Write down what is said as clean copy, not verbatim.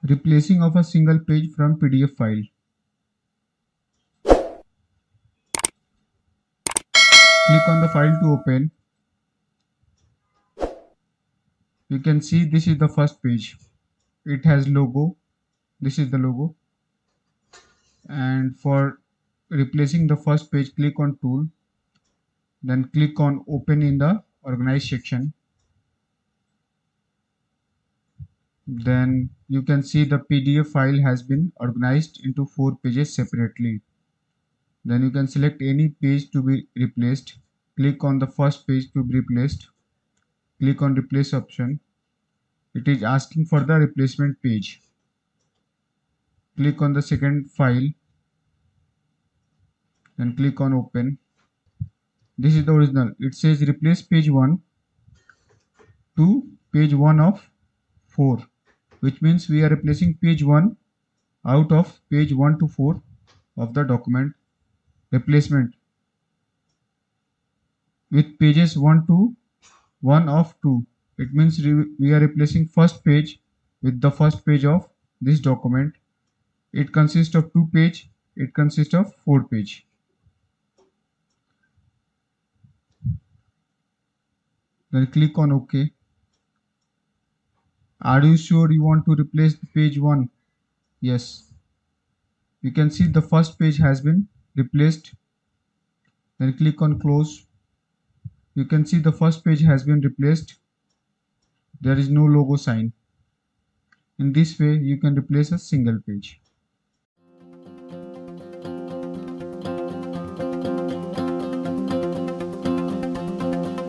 Replacing of a single page from PDF file. Click on the file to open. You can see this is the first page. It has logo. This is the logo. And for replacing the first page, click on tool. Then click on open in the organize section. Then you can see the PDF file has been organized into 4 pages separately. Then you can select any page to be replaced. Click on the first page to be replaced. Click on replace option. It is asking for the replacement page. Click on the second file. Then click on open. This is the original. It says replace page 1 to page 1 of 4, which means we are replacing page 1 out of page 1 to 4 of the document replacement with pages 1 to 1 of 2. It means we are replacing first page with the first page of this document. It consists of 2 page. It consists of 4 page. Then click on OK. Are you sure you want to replace the page 1? Yes. You can see the first page has been replaced. Then click on close. You can see the first page has been replaced. There is no logo sign. In this way, you can replace a single page.